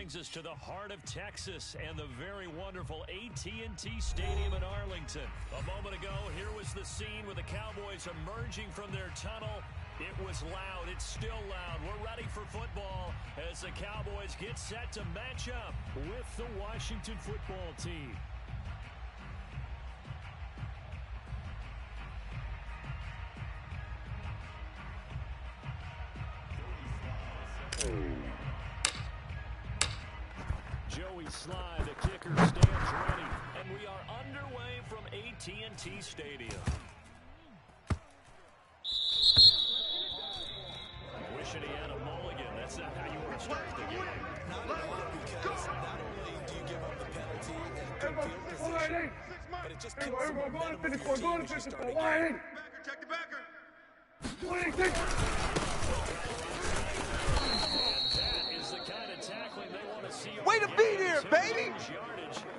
brings us to the heart of Texas and the very wonderful AT&T Stadium in Arlington. A moment ago, here was the scene with the Cowboys emerging from their tunnel. It was loud. It's still loud. We're ready for football as the Cowboys get set to match up with the Washington football team. Joey Sly, the kicker, stands ready, and we are underway from AT&T Stadium. Wishing he had a mulligan. That's not how you want to start the game. Not at all, because not only do you give up the penalty and good field position, but it just kills the momentum of your team as you start a game. Check the backer. Way to be there, baby!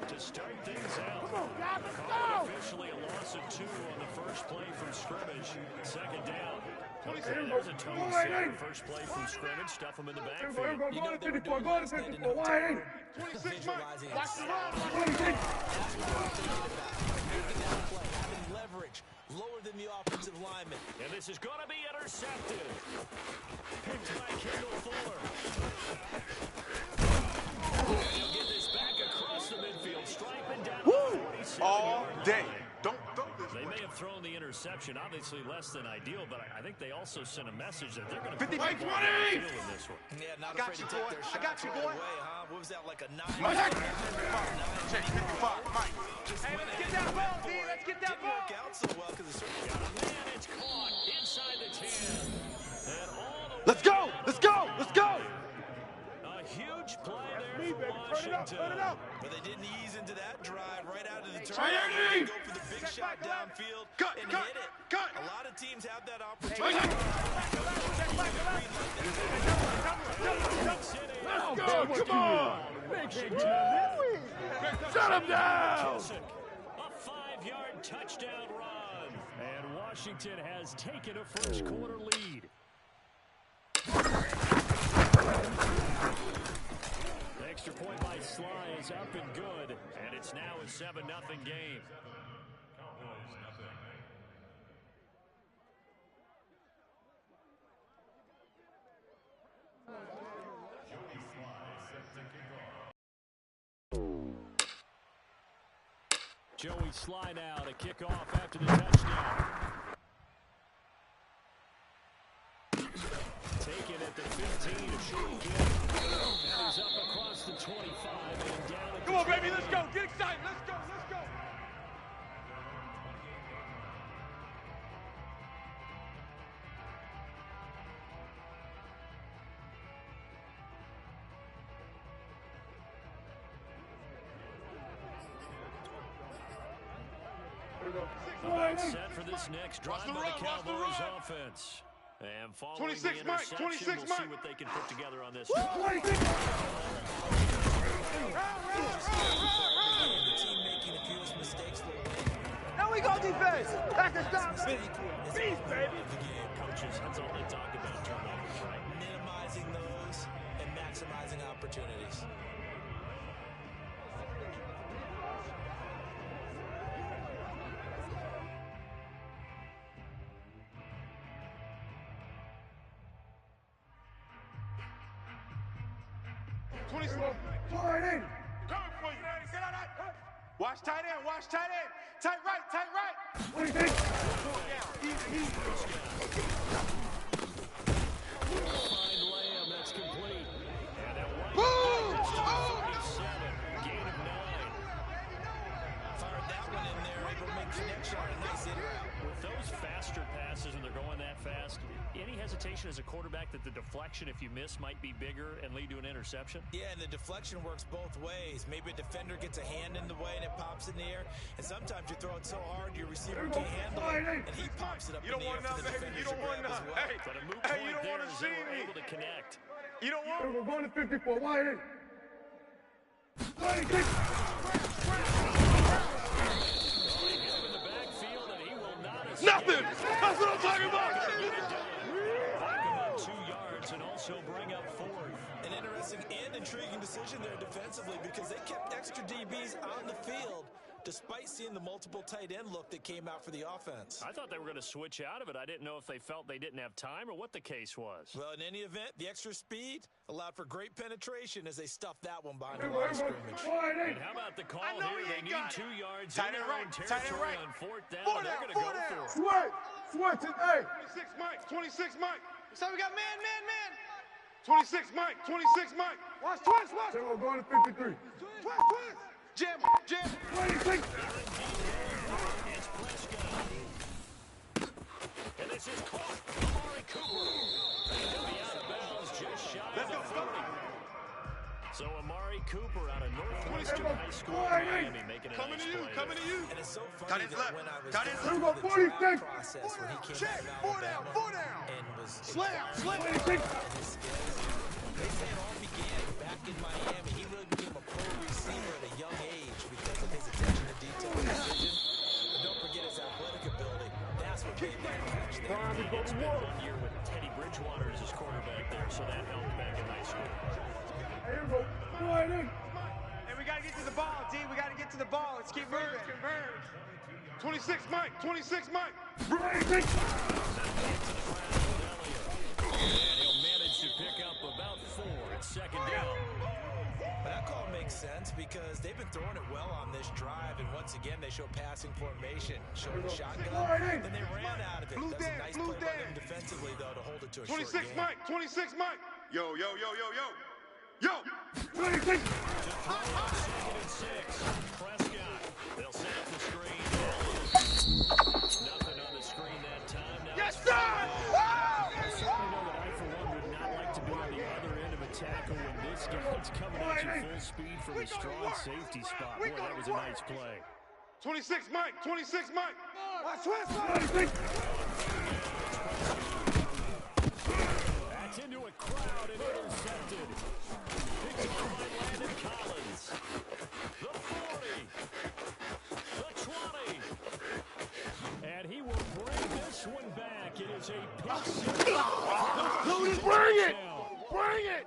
To start things out. Come on, guys, let's go! Officially a loss of 2 on the first play from scrimmage. Second down. There's a total sack. First play from scrimmage. Stuff them in the backfield. You know they were doing last night in October. 26, Visualizing Mike. that's what they're thinking about. Making that play, having leverage, lower than the offensive lineman. And this is going to be intercepted. Picked by Kendall Fuller. He'll get this back across the midfield, striping down the 47 All day. Don't this. They may have thrown the interception, obviously less than ideal, but I think they also sent a message that they're going to 50, put the ball 20! in this one. Yeah, not got afraid you, to take boy. their I shots got you, right boy. away, huh? What was that, like a 9? Check 55, Mike. Hey, let's get that ball, D. Let's get that ball. Didn't work out so well because it's certainly got a Man, it's caught inside the 10. And all the Let's go! Let's go! Let's go! A huge play there Me, for baby. Washington. Turn it up. But they didn't ease into that drive right out of the turn. Try They it, go for the big shot downfield Cut, and cut, hit it. cut. A lot of teams have that Hey, opportunity. Let's go! Come on! Shut him down! A 5-yard touchdown run. And Washington has taken a first quarter lead. The extra point by Sly is up and good. And it's now a 7-0 game. Joey Sly now to kick off after the touchdown. Taken at the 15, a short kick. And he's up across the 25 and down at the Come on, baby, 20. let's go. Get excited. Let's go. Let's go. Set for this next drive by the Cowboys offense. And following 26 the Mike, interception, 26 we'll see Mike. what they can put together on this one. The team making a few mistakes. Now we go defense. That's the stop. Beast, baby. Coaches, that's all they talk about, turnovers, right? Minimizing those and maximizing opportunities. Watch tight end, watch tight end. Tight right, tight right. What do you think? Find Lamb, that's complete. And that white Boom! is to the 37, gain of 9. Fired that one in there, able to make connection on a nice in route. With those faster passes and they're going that fast, any hesitation as a quarterback that the deflection, if you miss, might be bigger and lead to an interception? Yeah, and the deflection works both ways. Maybe a defender gets a hand in the way and it pops in the air. And sometimes you throw it so hard your receiver can't handle it, and he pops it up You in don't the air want for the none, baby. defender You to don't want grab as none. well. Hey, But a moot hey, point you don't there want to is see they were me. able to connect. You don't want We're going to 54 wide in. In the backfield, and he will not escape. Nothing. That's what I'm talking about. Back about 2 yards and also bring up 4th. An interesting interesting and intriguing decision there defensively because they kept extra DBs on the field despite seeing the multiple tight end look that came out for the offense. I thought they were going to switch out of it. I didn't know if they felt they didn't have time or what the case was. Well, in any event, the extra speed allowed for great penetration as they stuffed that one behind the line of scrimmage. And how about the call here? They need 2 yards in their own territory on 4th down. They're going to go for it. Switch it, hey. 26 Mike, 26 Mike. So we got man. 26 Mike, 26 Mike. Watch. They will go to 53. Twist. Jam. 26. It's Prescott. And this is caught. Amari Cooper. He'll be out of bounds just shy of the 40. So Amari Cooper out of Northwestern High School in Miami making a nice play. Coming to you. And it's so funny that when I was Got his going left. through the draft process when he came Check. out of Alabama 4 down. and was Slam. inquiring about his skills, they say it all began back in Miami. He really became a pro receiver at a young age because of his attention to detail and precision. But don't forget his athletic ability. That's what made that catch there. He spent 1 year with Teddy Bridgewater as his quarterback there, so that helped back in high school. Here we go. Hey, we got to get to the ball, D. We got to get to the ball. Let's keep moving. 26 Mike, 26 Mike. And he'll manage to pick up about 4 at 2nd down. But that call makes sense because they've been throwing it well on this drive, and once again they show passing formation, showing the shotgun, then they ran out of it. That's a nice play by them defensively, though, to hold it to a short 26 game. Mike, 26 Mike. Yo. 2nd26. and 6. Prescott. They'll set up the screen. Nothing on the screen that time. Now Yes, sir. I certainly know that I, for one, would not like to be on the other end of a tackle when this guy's coming at you full speed from a strong safety spot. Boy, that was a nice play. 26 Mike, 26 Mike. Watch, switch. That's into a crowd and intercepted. Picks up by Landon Collins. The 40. The 20. And he will bring this one back. It is a pick six. Bring it.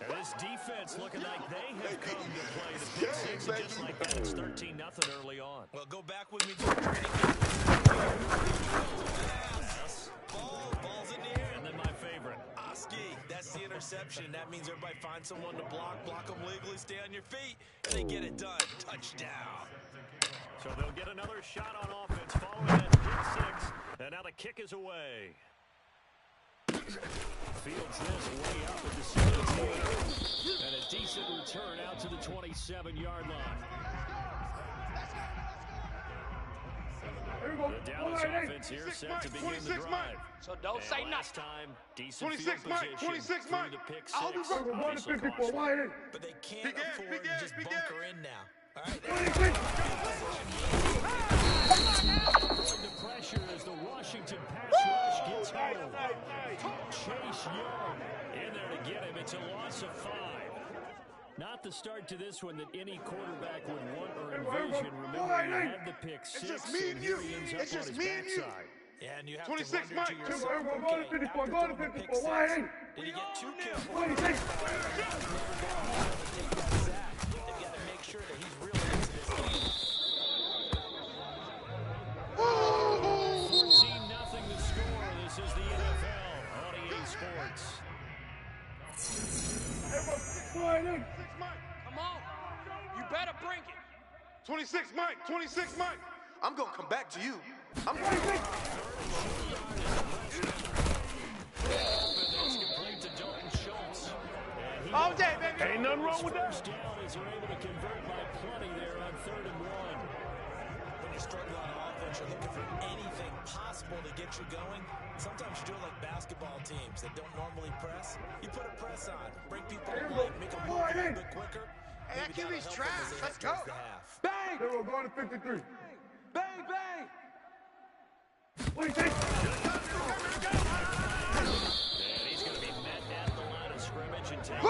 And this defense looking like they have come to play the pick six. And just like that, it's 13-0 early on. Well, go back with me to the Ball's in the air. And then my favorite. Oski, that's the interception. That means everybody finds someone to block them legally, stay on your feet, and they get it done. Touchdown. So they'll get another shot on offense following that pick six. And now the kick is away. Fields this way up at the 17. And a decent return out to the 27-yard line. The Dallas offense here set to begin the drive. So don't say last nothing. time, decent field 26 Mike, position 26 through Mike. the pick I'll do six. something. We're going to 54. Wide in. But they can't Big afford Ed, to just Big bunker Ed. in now. All right, Avoid the pressure as the Washington pass rush gets home. Chase Young in there to get him. It's a loss of 5. Not the start to this one that any quarterback would want or envision. Remember, you had the pick six, just me and here you. he ends up It's on just his me and you. backside. Yeah, and you have 26 to wonder Mike. to yourself, Go to okay, 54, after go to throwing the pick 54, wide six, in. did he get 2 kills? 26. They've got to make sure that he's really into this game. 14-0 the score. This is the NFL on EA Sports. Wide in. Come on. You better bring it. 26 Mike, 26 Mike. I'm going to come back to you. I'm going That's complete to Dalton Schultz. All day, baby. Ain't nothing wrong with that. First down as they're able to convert by plenty there on 3rd and 1. When you struggle on offense, you're looking for anything possible to get you going. Sometimes you do it like basketball teams that don't normally press. You put a press on, bring people to light, make them move a little bit quicker. Hey, that QB's trash. Let's go. Bang. They will go to 53. Bang, bang. 26. And he's going to be met at the line of scrimmage and taken.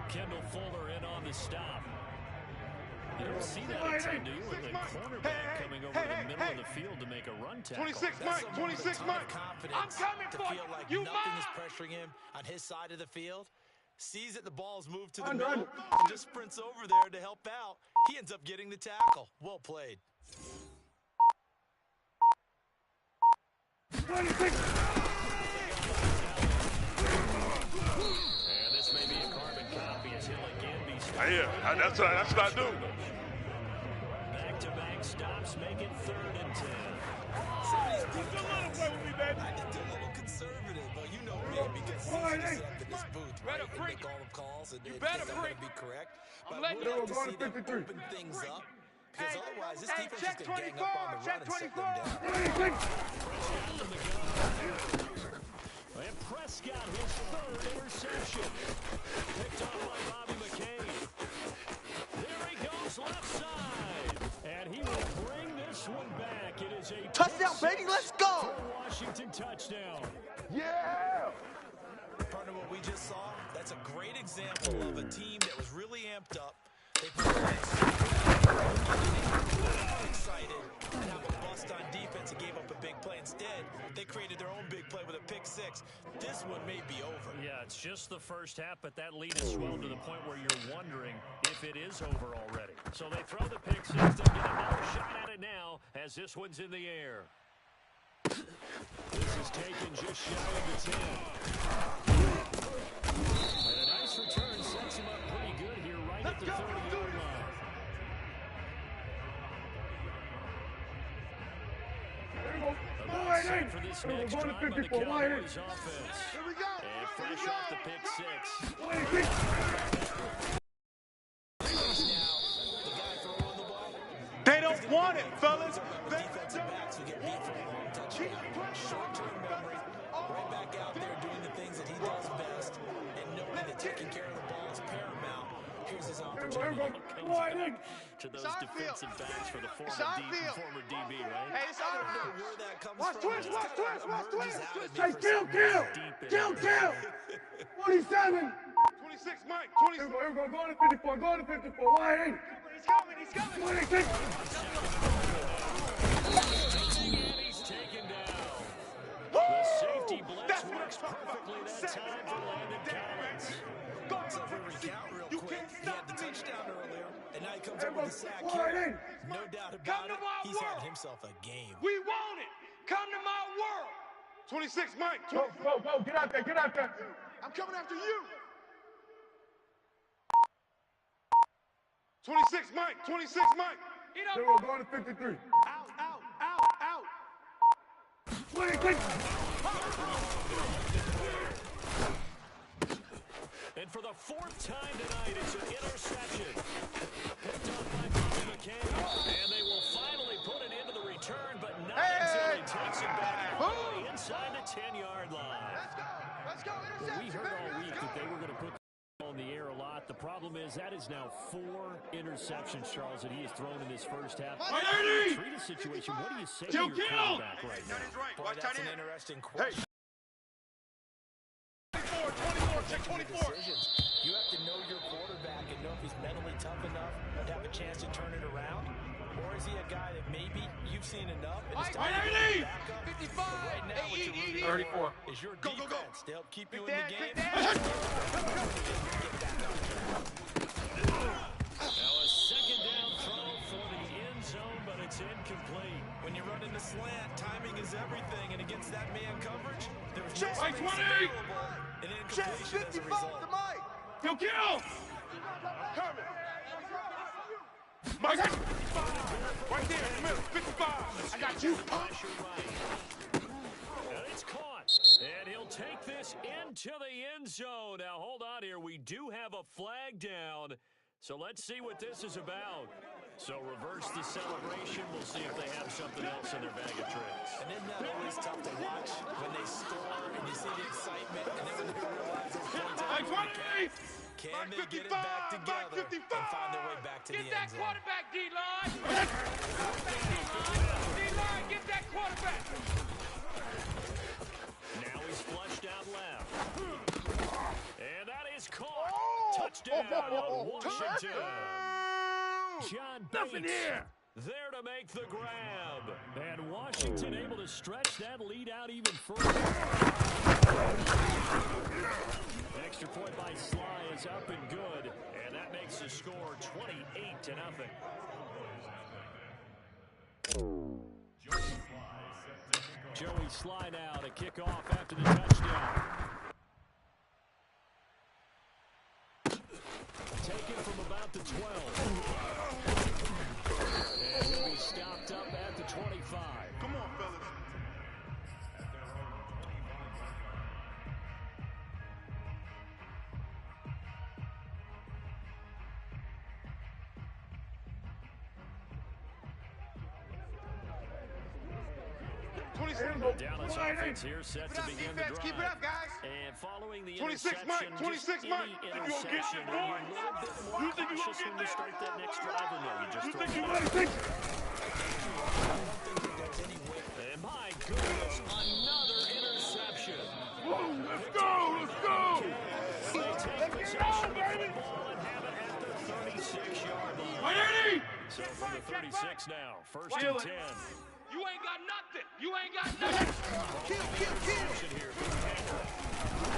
Kendall Fuller in on the stop. You don't see that a ton, do you? With the cornerback coming over to the middle of the field to make a run tackle. 26 Mike, 26 Mike. I'm coming to for feel you. like You nothing is mine. pressuring him on his side of the field. Sees that the ball's moved to the middle and just sprints over there to help out. He ends up getting the tackle. Well played. 26. And this may be a carbon copy as he'll again be stopped. Yeah, that's what I do. Back-to-back stops make it 3rd and 10. I get a little conservative, but you know me, because it's easy to sit up in this booth, right, and make all the calls, and you better going to be correct. But we'll have to see them open things up, because otherwise this defense is going to gang up on the run and shut them down. And Prescott, his 3rd interception. Picked off by Bobby McCain. There he goes, left side. And he will bring this one back. It is a touchdown, baby, let's go! Washington touchdown. Yeah! Partner, what we just saw, that's a great example of a team that was really amped up. They put excited and have a bust on defense and gave up a big play. Instead, they created their own big play with a pick 6. This one may be over. Yeah, it's just the first half, but that lead is swelled to the point where you're wondering if it is over already. So they throw the pick 6. They'll get another shot at it now as this one's in the air. This is taken just shy of the 10. And a nice return sets him up pretty good here right at the 30-yard line. About set for this next drive on the Cowboys offense. Here we go. And fresh off the pick 6. They don't want it, fellas. Defensive backs who get beat for a long touchdown. Short-term memory, right back out there doing the things that he does best, and knowing that taking care of the ball is paramount. Here's his opportunity. To those defensive backs for the former DB, right? Hey, it's our field. Where that comes Watch from, twist, watch twist, watch twist. Hey, kill! 47! 26 Mike, Here 26. we go, go to 54, go to 54, wide eight. He's coming. 26. And he's taken down. The safety blitz works perfectly that time for Landon Collins. So if we recount real quick, he had the touchdown earlier, and now he comes Here up we with a sack go, here. wide eight. No doubt Come about to it, my he's had world. himself a game. We want it. Come to my world. 26 Mike, Go, get out there. I'm coming after you. 26 Mike, 26 Mike. Get Here up. we go to 53. Out. 26. And for the 4th time tonight, it's an interception. Picked up by Bobby McCain. And they will finally put it into the return, but not until he takes it back all the way inside the 10-yard line. Let's go. We heard all week that they were going to put the ball in the air a lot. The problem is that is now 4 interceptions, Charles, that he has thrown in this first half. Treat a situation. What do you say to your quarterback right now? Boy, that's an interesting question. 24, check 24. Decisions. You have to know your quarterback and know if he's mentally tough enough to have a chance to turn it around, or is he a guy that maybe you've seen enough and it's time to get back up? 55. But right now, what you're rooting 34. for is your defense to help keep you in the game. Now a second down throw for the end zone, but it's incomplete. When you run into slant, timing is everything, and against that man coverage, there was no Check space 20. available, and incompletion as a result. to Mike. Kill! Coming. Mike, right there in the middle, 55. I got you. Pressure right. And it's caught. And he'll take this into the end zone. Now, hold on here. We do have a flag down. So let's see what this is about. So reverse the celebration. We'll see if they have something else in their bag of tricks. And isn't that always tough to watch when they score and you see the excitement, and then when they realize those points are going to count? Can they get it back together and find their way back to the Get end that zone? quarterback, D-line. D-line, get that quarterback. Now he's flushed out left. And that is caught. Touchdown, Washington. John Nothing Bates here. there to make the grab. And Washington able to stretch that lead out even further. Extra point by Sly is up and good. And that makes the score 28-0. Joey Sly now to kick off after the touchdown. Taken from about the 12. And he'll be stopped up at the 25. Come on, fellas. 26. The Dallas offense here set to begin the drive. Keep it up, guys. And following the 26, interception, Mike. 26, Mike. interception, are you a little bit more cautious when you start that next drive, or no? You just throw it. And my goodness, another interception. Whoa, let's go, let's go. They take possession of the football and have it at the 36-yard line. So from the 36 now, first and 10. You ain't got nothing. You ain't got nothing. Here from Patrick.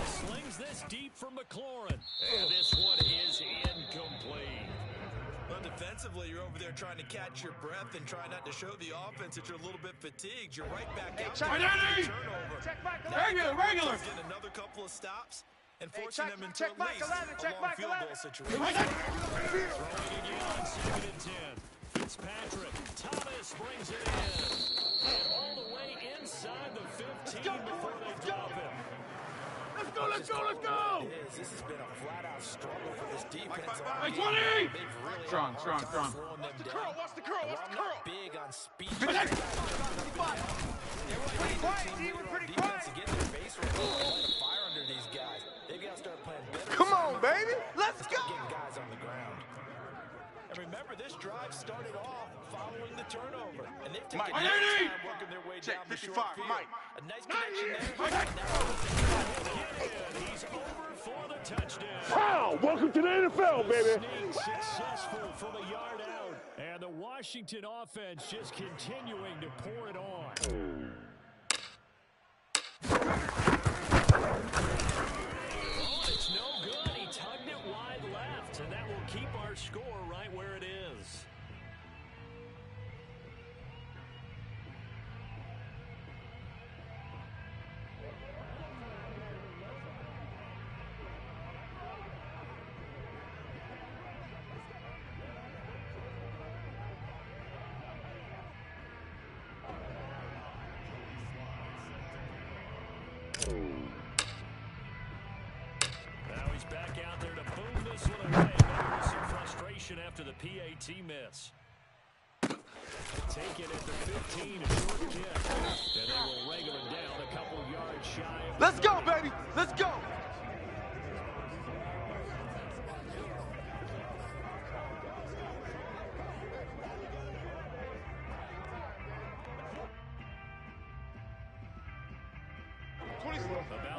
Slings this deep from McLaurin. And this one is incomplete. Well, defensively, you're over there trying to catch your breath and try not to show the offense that you're a little bit fatigued. You're right back out there. Turnover. Check back 11. Regular. Getting another couple of stops and forcing them into check at back least 11, a check long back field 11. goal situation. Throwing again on 2nd and 10. Fitzpatrick. Thomas brings it in. And all the way inside the 15 before they drop it. Let's go, let's go, let's go. This has been a flat-out struggle for this defense. Hey, 20. They've really Strong. slowing them down. Watch the curl. Well, I'm not big on speed. Pretty quiet, D. We're pretty quiet. To get their base rate, light a fire under these guys. They've got to start playing better. Come on, baby. Let's go. Start getting guys on the ground. And remember, this drive started off following the turnover, and they've taken Mike. their time working their way Check down the 55, short field. Mike. A nice connection there. He's over for the touchdown. Wow, welcome to the NFL, baby. Sneak successful from a yard out. And the Washington offense just continuing to pour it on. Oh, it's no good. He tugged it wide left, and that will keep our score right where it is. Now he's back out there to boom this one away. Maybe with some frustration after the PAT miss. Take it at the 15, a short kick. And they will wrangle him down a couple yards shy of Let's go, baby. Let's go.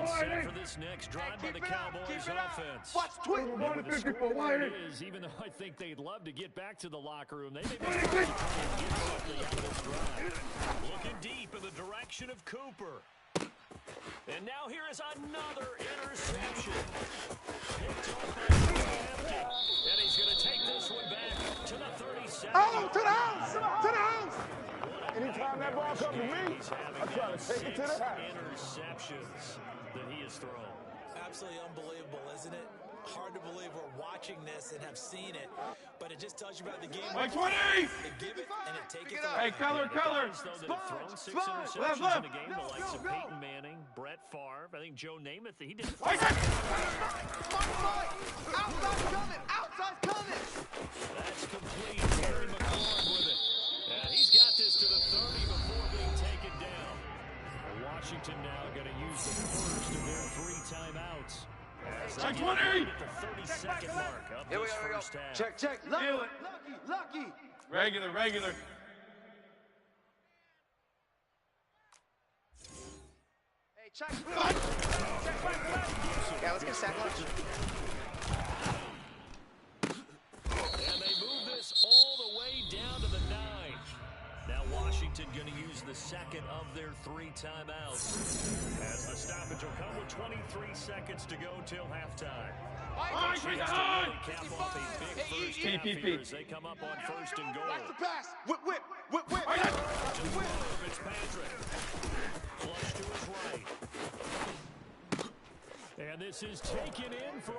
about set for this next drive by the Cowboys offense. Watch Twitch. With the score where it is, even though I think they'd love to get back to the locker room, they may be trying to get something out of this drive. Looking deep in the direction of Cooper. And now here is another interception. Picked off by Empty. And he's going to take this one back to the 37. Oh, to the house! To the house! Anytime that ball comes to me, I'm trying to take it to the house. Interceptions that he has thrown. Absolutely unbelievable, isn't it? Hard to believe we're watching this and have seen it, but it just tells you about the game. Like 20! They give it and it take it away. Hey, color. Guys, though, that have thrown 6 interceptions Left. in a game, the likes of Peyton Manning, Brett Favre, I think Joe Namath, he did. Outside's coming. That's complete. Terry McLaurin with it. And he's got this to the 30 before being taken down. Washington now going to use the first of their 3 timeouts. Like 20! At the 32nd mark of this first half. Check. Feel it. Lucky. Regular. Hey, check. Yeah, let's get a sack lunch. And they move this all timeout. As the stoppage will come with 23 seconds to go till halftime. Chance to really cap off a big first half here as they come up on first and goal. That's the pass. Whip, whip, whip, whip. Fitzpatrick. Flush to his right. And this is taken in for a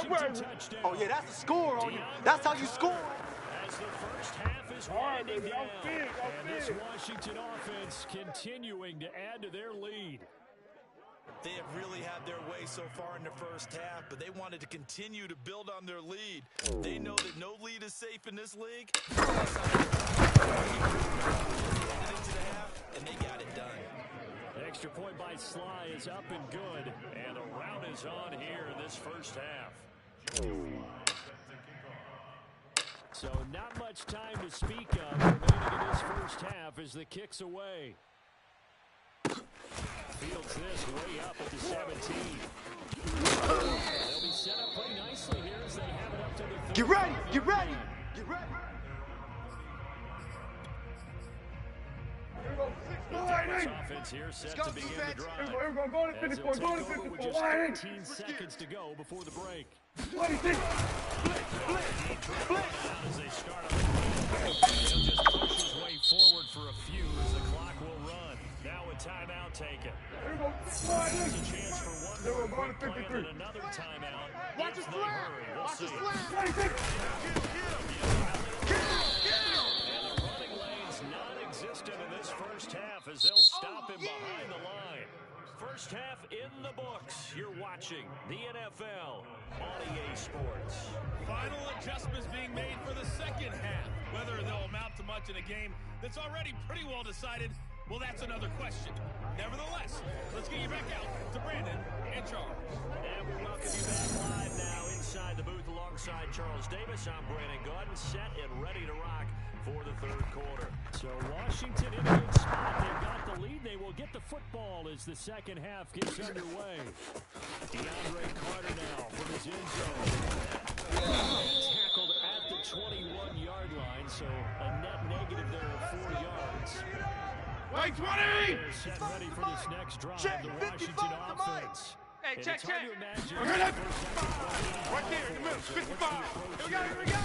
Washington touchdown. Oh, yeah, that's the score on you. That's how you score. As the first half is winding down, and this Washington offense continuing to add to their lead. They have really had their way so far in the first half, but they wanted to continue to build on their lead. They know that no lead is safe in this league. And they got it done. Extra point by Sly is up and good, and the round is on here in this first half. So not much time to speak of remaining in this first half as the kick's away. Fields this way up at the 17. They'll be set up pretty nicely here as they have it up to the 30. Get ready, get ready, get ready. Offense here set to begin the drive. As they'll take over with just 13 seconds to go before the break. As they start up, he'll just push his way forward for a few as the clock will run. Now a timeout taken. There's a chance for one more quick play and then another timeout. Watch his slam! Watch his slam! And the running lane's non-existent in this first half as they'll stop him behind the line. First half in the books. You're watching the NFL on EA Sports. Final adjustments being made for the second half. Whether they'll amount to much in a game that's already pretty well decided, well, that's another question. Nevertheless, let's get you back out to Brandon and Charles. And we welcome you back live now inside the booth alongside Charles Davis. I'm Brandon Gordon, set and ready to rock for the third quarter. So Washington in a good spot. They've got the lead. They will get the football as the second half gets underway. DeAndre Carter now from his end zone. Tackled at the 21-yard line, so a net negative there of 4 yards. Wait, 20! They're set ready for this next drive, the Washington offense. Hey, check. Right there in the middle, 55. Here we go.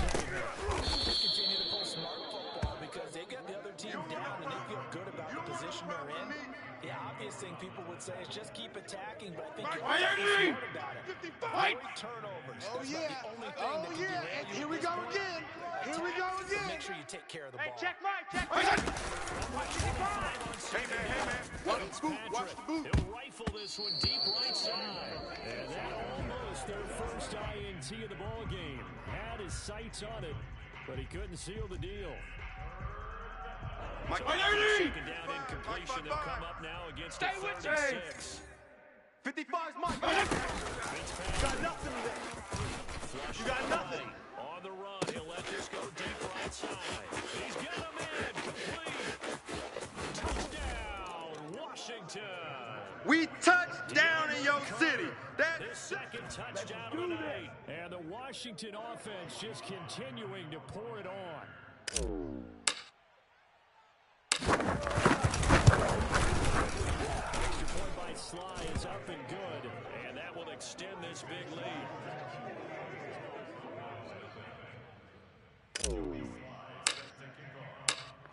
They continue to play smart football because they get the other team down and they feel good about the position they're in. The obvious thing people would say is just keep attacking, but I think you're smart about it. 55. Avoid turnovers. Oh, That's yeah. not the only thing that can derail you. Here we go again. Here we go again. Make sure you take care of the ball. Hey, check Mike. Hey, man. Watch the boot. Watch the boot. He'll rifle this one deep right side. And that almost their first INT of the ball game. Had his sights on it, but he couldn't seal the deal. Mike, Second down incompletion. They'll come up now against a 36. 55's Mike. You got nothing there. You got nothing. On the run, he'll let this go deep right side. He's got him in. Complete. Touchdown, Washington. We touched down in your city. His second touchdown of the night. And the Washington offense just continuing to pour it on. Extra point by Sly is up and good. And that will extend this big lead.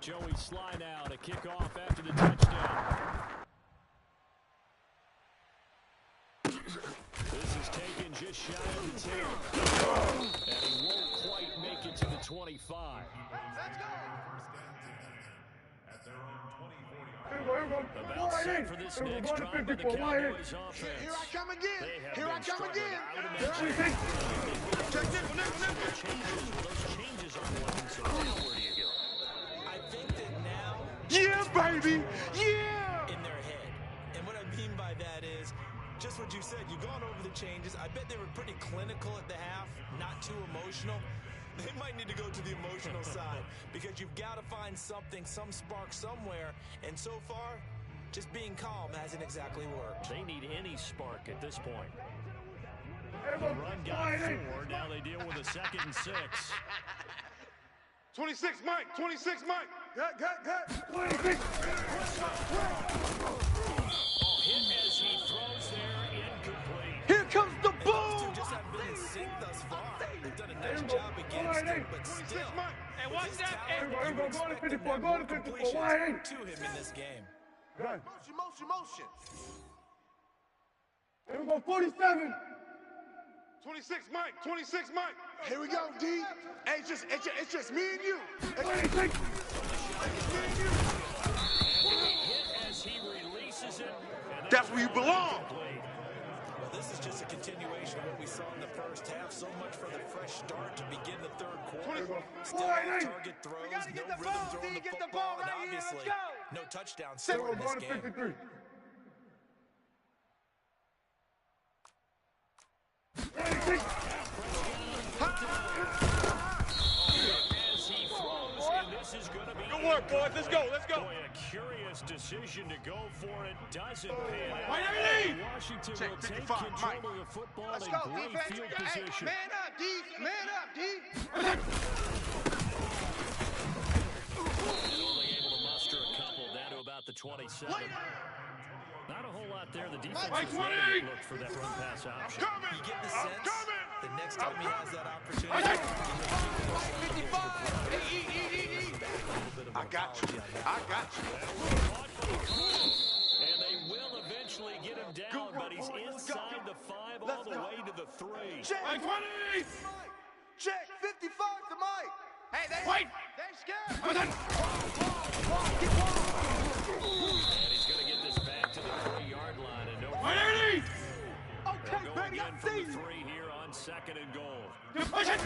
Joey Sly now to kick off after the touchdown. This is taken just shy of the 10. And he won't quite make it to the 25. About set for this next drive by the Cowboys offense. Here I come again. Here I come again. Check this. Those changes aren't looking so well. Where do you go? I think that now Yeah, baby. Yeah. in their head. And what I mean by that is just what you said. You've gone over the changes. I bet they were pretty clinical at the half, not too emotional. They might need to go to the emotional side because you've got to find something, some spark somewhere. And so far, just being calm hasn't exactly worked. They need any spark at this point. The run got 4. Now they deal with a 2nd and 6. 26 Mike. 26 Mike. Hit as he throws there, incomplete. Here comes the These boom. two just haven't been in sync thus far. They've done a nice job against him, but still, And watch that. you would expect them to have more completions to him in this game. Motion. Here we go, 47. 26, Mike. 26, Mike. Here we go, D. Hey, it's just me and you. Hit as he releases it. And That's where you belong. incomplete. Well, this is just a continuation of what we saw in the first half. So much for the fresh start to begin the third quarter. Still no target throws, gotta no get the rhythm ball, throwing D. the Get the football, ball and right here. Let's obviously go. no touchdown score in this game. 53. 36. As he throws, and this is going to be Good work, boys. Let's go. Let's go. Boy, a curious decision to go for it. Doesn't pan out. Wait, everything. Washington Check, will take 55, control Mike. of the football Let's in go, great defense. field Hey, position. man up, D. Man up, D. And only able to muster a couple down to about the 27. Not a whole lot there. The defense is ready to look for that run pass option. Coming. You get the I'm sense coming. the next time he has that opportunity, 55. I got you. I got you. And they will eventually get him down, but he's inside the 5 all the way to the 3. Check. 20. Check. 55 to Mike. Hey, they scared. And he's going to get this back to the 3-yard line. And no Okay, They'll go baby, I again from see the you. 3 here on 2nd and goal. Push it.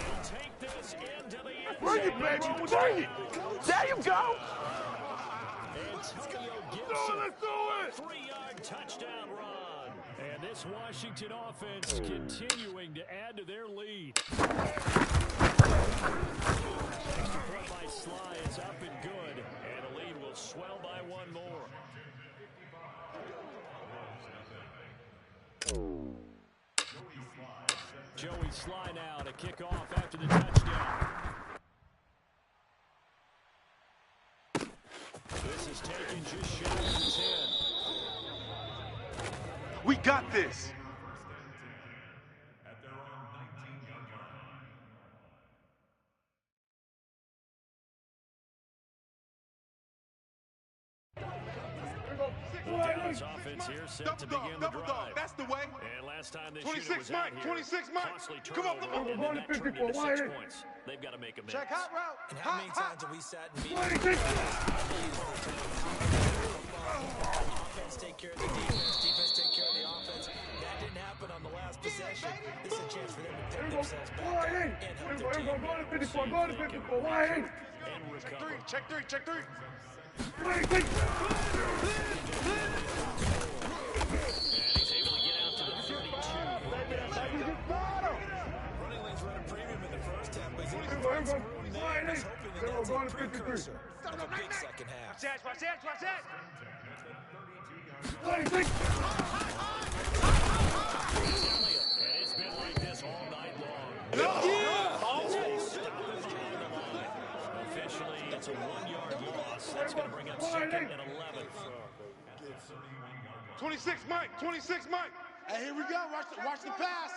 He'll take this into the end Bring it, zone. baby. Bring it. There you go. Antonio Let's do it. 3-yard touchdown run. And this Washington offense continuing to add to their lead. Extra point by Sly is up and good. And the lead will swell by 1 more. Joey Sly now to kick off after the touchdown. This is taken just shy of the 10. We got this. Dallas offense here set to begin the Double dog. drive. That's the way. And last time this 26 unit was out Mike, here, 26 Mike. costly Come on, turnover, come on. and then that turned into 54, 6 wide. points. They've got to make amends. Check hot route. and how many times have we sat in meetings? 26. Offense take care of the defense take care of the offense. That didn't happen on the last possession. This is a chance for them to pick themselves back up and help their team. Go to 54. Go to 54. Wide. And recover. Check three. 26. And he's able to get out to the 32. Running lanes run a premium in the first half, but he's able to Here we find go. some room there. And he's hoping that that's a Go to 53. precursor of a big second half. Watch that. 26. And it's been like this all night long. Officially, it's a 1-yard loss. That's going to bring up 2nd and 11. 26 Mike. Hey, here we go. Watch the pass.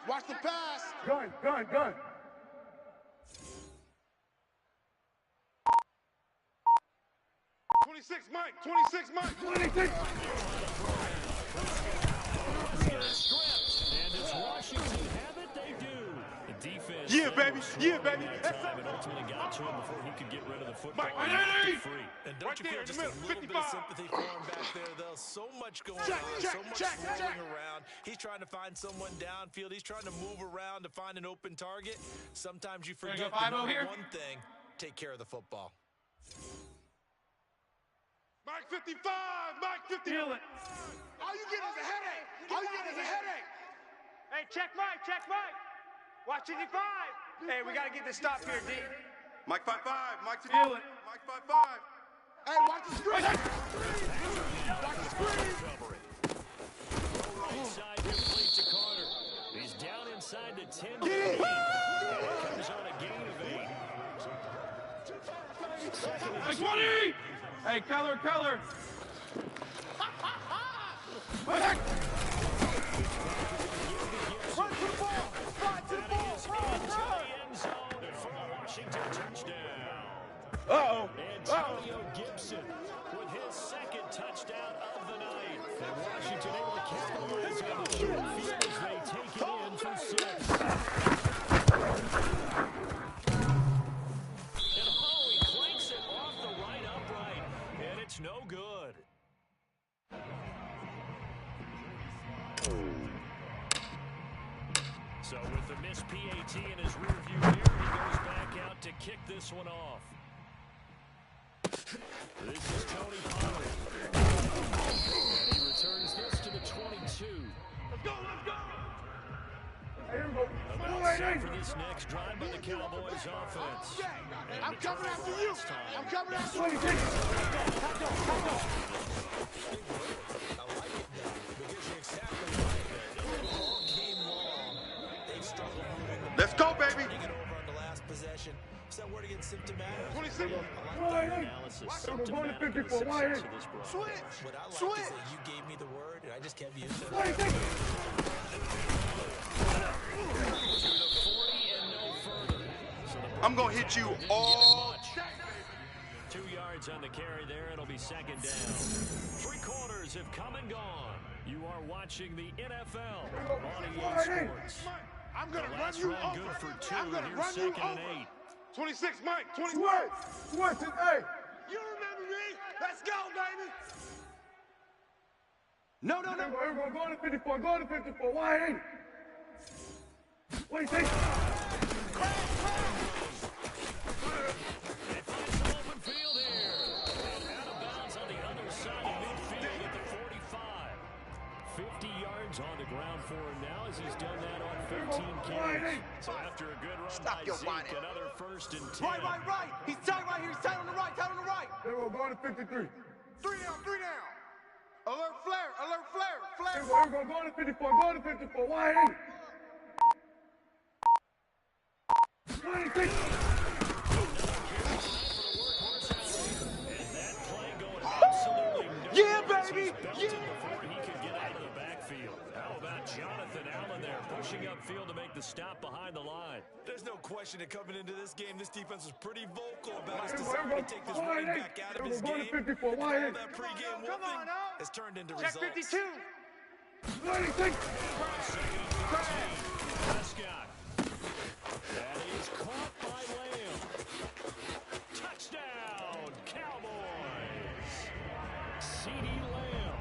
Watch the pass. Gun. 26 Mike. 26. And does Washington have it? They do. The defense. Yeah, baby. That time and ultimately got to him before he could get rid of the football. Mike, and get it free. And don't Right you there feel in the just a middle, little bit of 55. sympathy for him back there, though? So much going Check, on, check, so much check, swirling check. around. He's trying to find someone downfield. He's trying to move around to find an open target. Sometimes you forget the number one thing, take care of the football. Mike 55. Feel it. All you get is a headache. Hey, check Mike. Watch 55. Hey, we got to get this stop here, D. Mike 5-5. Mike Feel it. Mike 5-5. Hey, watch the screen. Right side complete to Carter. He's down inside the 10. Comes on a gain of 8. second and 20! Hey, Keller! Run to the ball! Fly to the ball! Run! end zone for a Washington touchdown. Uh-oh! Antonio Gibson with his second touchdown of the night. And Washington able to capitalize on the short field as they take it in for 6. And he clanks it off the right upright, and it's no good. So with the missed PAT in his rear view mirror, he goes back out to kick this one off. This is Tony Pollard. And he returns this to the 22. Let's go! About set for this next drive by the Cowboys offense. I'm coming after you! I'm coming after you! I like it now because you're exactly right. All game long, they've struggled moving the ball. Let's go, baby. Getting it over on the last possession. Is that word against symptomatic? 26. Analysis symptomatic of the success of this broadcast. What I like is that you gave me the word and I just kept using it. I'm going to hit you all. 2 yards on the carry there. It'll be second down. 3 quarters have come and gone. You are watching the NFL on EA Sports. I'm going to run Last you run over. good for 2. I'm going to Here's run you second and over. 8. 26, Mike. 26. Hey. You remember me? Let's go, baby. No. Go to 54. Go to 54. Why ain't it? What do you think? It finds some open field here. And out of bounds on the other side of midfield at the 45. 50 yards on the ground for him now as he's done that on 15 carries. So after a good run by Zeke, another first and 10. Right. He's tight right here. He's tight on the right. They will go to 53. 3 down. Alert flare. They will go to 54. Go to 54. Why ain't it? What do you think? Yeah, baby. Before he could get out of the backfield. How about Jonathan Allen there pushing upfield to make the stop behind the line? There's no question that coming into this game, this defense was pretty vocal about its desire to take this running back out of his game. Why All ain't that pregame Come on, whooping now. has turned into Check results. 52. What do you think? Prescott. That is caught by Lamb. Touchdown, Cowboys. CeeDee Lamb,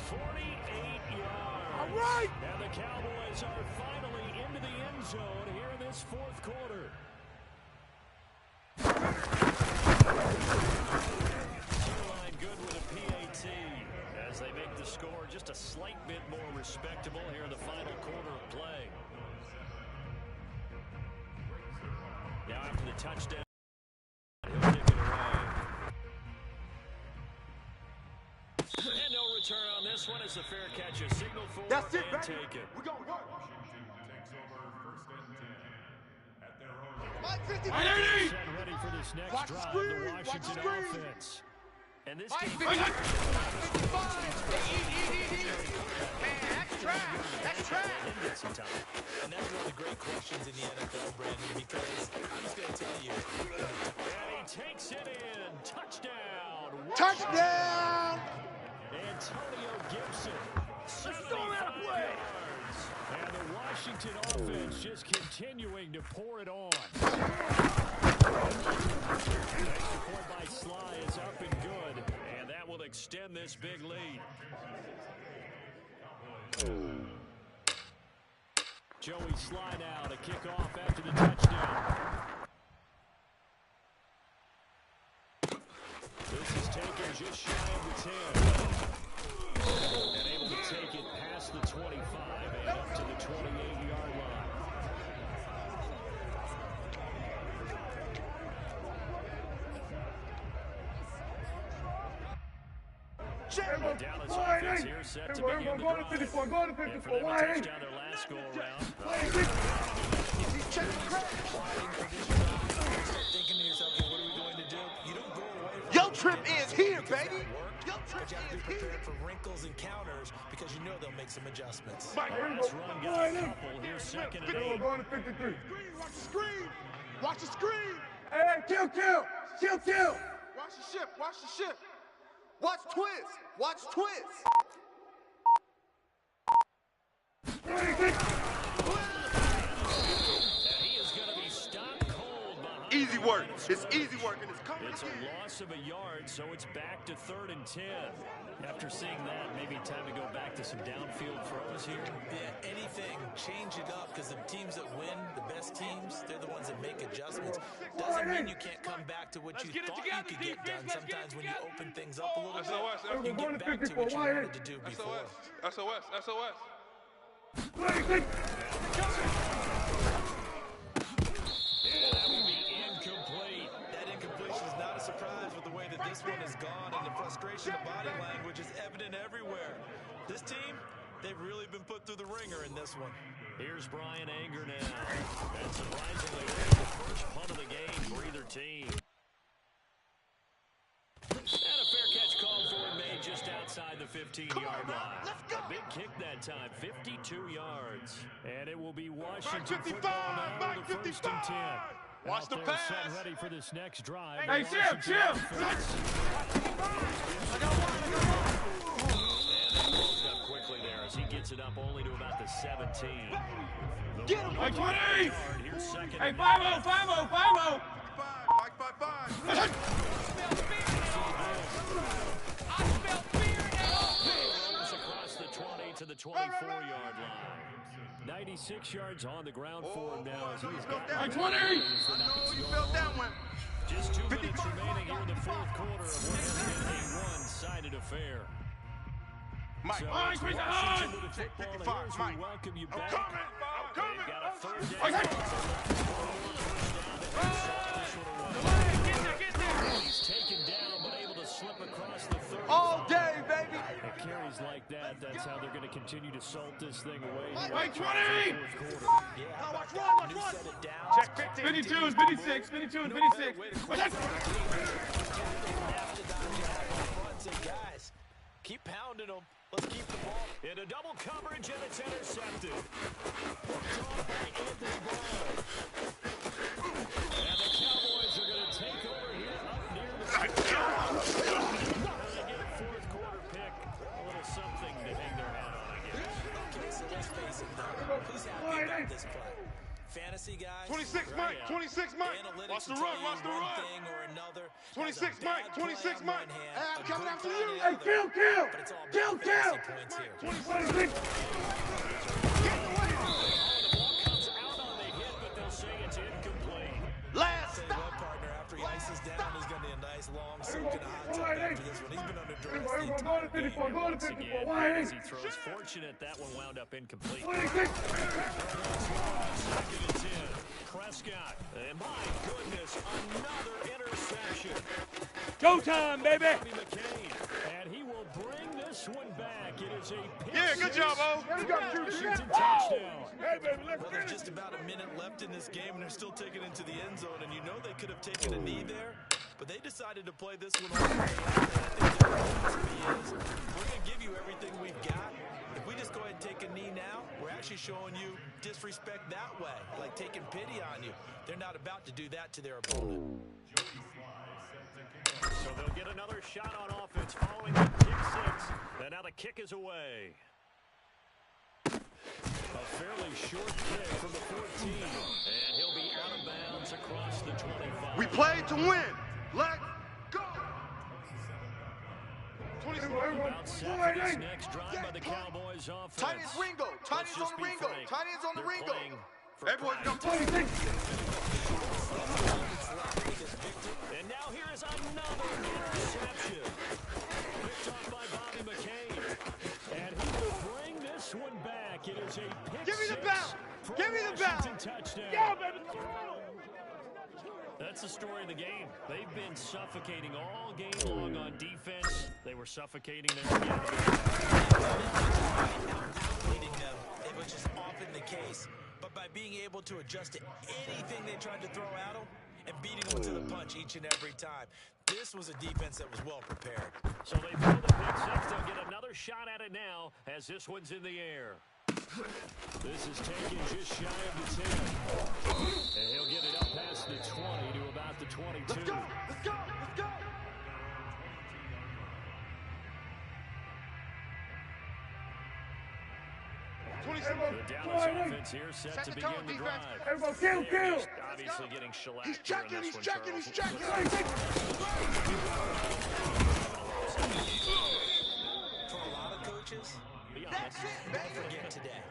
48 yards. All right. And the Cowboys are finally into the end zone here in this fourth quarter. Line good with a PAT as they make the score just a slight bit more respectable here in the final quarter of play. Now after the touchdown, he'll kick it away. And no return on this one as the fair catch is signaled for That's it, and baby. taken. We're going to work. Set ready for this next Watch the drive, screen, the watch the Washington screen. offense. And this Mike, game... 55. Man, that's trash. And that's one of the great questions in the NFL, Brandon, because I'm just going to tell you. And he takes it in. Touchdown. Touchdown. Antonio Gibson. 75 yards. And the Washington offense just continuing to pour it on. Extra point by Sly is up and good. And that will extend this big lead. Joey Sly now to kick off after the touchdown. This is taken just shy of the 10. And able to take it past the 25 and up to the 28-yard line. The Dallas offense here set to begin the drive. Go to 54. Go to 54. Why ain't it? Touchdown their last go-around. He's checking credit. Thinking to yourself, okay, what are we going to do? You don't go be prepared for wrinkles and counters because you know they'll make some adjustments. Mike, Last run got a couple. Here's second and 8. Going to 53. watch the screen. Watch the screen. Hey, kill. Watch the ship. Watch the ship. Watch twist. Watch twist. He is going to be stopped cold behind. Easy work. It's easy work, and it's coming It's a again. loss of a yard, so it's back to 3rd and 10. After seeing that, maybe time to go back to some downfield throws here. Yeah, anything, change it up, because the teams that win, the best teams, they're the ones that make adjustments. Doesn't mean you can't come back to what you thought you could get done. Sometimes when you open things up a little bit, you can get back to what you wanted to do before. SOS. Incomplete. That incompletion is not a surprise with the way that this one has gone, and the frustration of body language is evident everywhere. This team, they've really been put through the ringer in this one. Here's Brian Anger now. And surprisingly, the first punt of the game for either team. And a fair catch called for and made just outside the 15-yard line. A big kick that time, 52 yards. And it will be Washington football now to 1st and 10. Watch the Out there pass. set ready for this next drive. Hey, chill. Closed up quickly there as he gets it up only to about the 17. Get him. Hey, 20. Here's second. Hey, 5-0. Mike 5-5. Rolls across the 20 to the 24-yard line. 96 yards on the ground for him now as he's got Hey, 20. I know you felt that one. just 2 minutes remaining here in the 4th quarter of what has been a one-sided affair. Mike, So Mike, it's where's the Washington line? with the football. 55, Here's we Mike. welcome you I'm back. coming. They've got a 3rd Okay. down. He's taken down, but able to slip across the 30. All day, baby. And carries like that, that's how they're going to continue to salt this thing away. here Mike, in the 20. 4th quarter. Yeah, Watch that run. new set of downs. Check 15. 52 and 56. 52 and 56. Say, guys, keep pounding them. Let's keep the ball. In a double coverage, and it's intercepted. Caught by Anthony Brown. And the Cowboys are going to take over here up near the and they get a 4th quarter pick. A little something to hang their hat on, I guess. Okay, so let's face it, though. Who's happy about this play? Fantasy guys? 26 Mike. 26 Mike. Analytics Watch the will run. tell you Watch the one run. thing or another. 26 Has a Mike, bad 26 play on Mike. one hand, Hey, I'm a coming good after play you. on the Hey, other. kill. But it's all about fantasy points here. 26. The ball comes out on the hit, but they'll say it's incomplete. Last Tell you stop. what, partner, after he ices down, he's going to be a nice long soaking hot tub after this one. He's been under duress the entire game. Once again, as he throws fortunate, that one wound up incomplete. 26. 2nd and 10. Prescott. And my goodness, another interception. Go time, baby. Bobby McCain. And he will bring this one back. It is a pick Yeah, good job, O. Washington touchdown. Hey, baby, let's Well, get there's it. just about a minute left in this game, and they're still taking it to the end zone. And you know they could have taken a knee there, but they decided to play this one all the way out. And I think their philosophy is, we're going to give you everything we've got. If we just go ahead and take a knee now, we're actually showing you disrespect that way, like taking pity on you. They're not about to do that to their opponent. So they'll get another shot on offense following the kick 6. And now the kick is away. A fairly short kick from the 14. And he'll be out of bounds across the 25. We played to win. Let's go. 26 About set for this next drive by the Cowboys offense. Tight ends Ringo. Tight Let's ends on just the be Ringo. frank. Tight ends on the They're Ringo. playing for Everyone's pride. going to 26. And now here is another interception. Picked off by Bobby McCain. And he will bring this one back. It is a pick Give me the 6 bell. for Give me the bell. Washington touchdown. Go, baby. That's the story of the game. They've been suffocating all game long on defense. They were suffocating them again. Leading them, which is often the case, but by being able to adjust to anything they tried to throw at them and beating them to the punch each and every time. This was a defense that was well prepared. So they throw the pick six. They'll get another shot at it now as this one's in the air. This is taken just shy of the 10. And he'll get it up past the 20 to about the 22. Let's go! Let's go! Let's go! The Dallas offense here set to begin the drive. Everybody, kill! Obviously getting shellacked. He's checking, he's checking, he's checking. For a lot of coaches, That's it, don't forget today.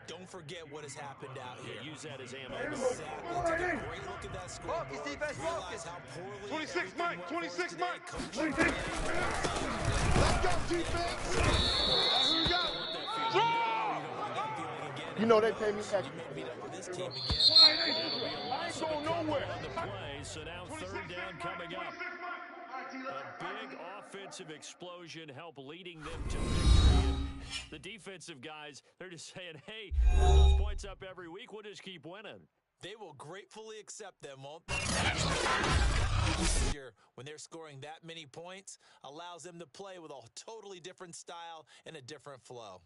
Don't forget what has happened out here. Yeah, use that as ammo. Exactly. Take a great look at that scoreboard. Focus, defense, Realize focus. how poorly 26 everything Mike, went 26 for us today. Mike. Coaching. Let's go, defense. Here we go. You know they pay me extra. You may meet up with this team again. I ain't going nowhere. On the play, so now third down coming up. A big offensive explosion helped leading them to victory. The defensive guys, they're just saying, hey, put those points up every week, we'll just keep winning. They will gratefully accept them, won't they? When they're scoring that many points, allows them to play with a totally different style and a different flow.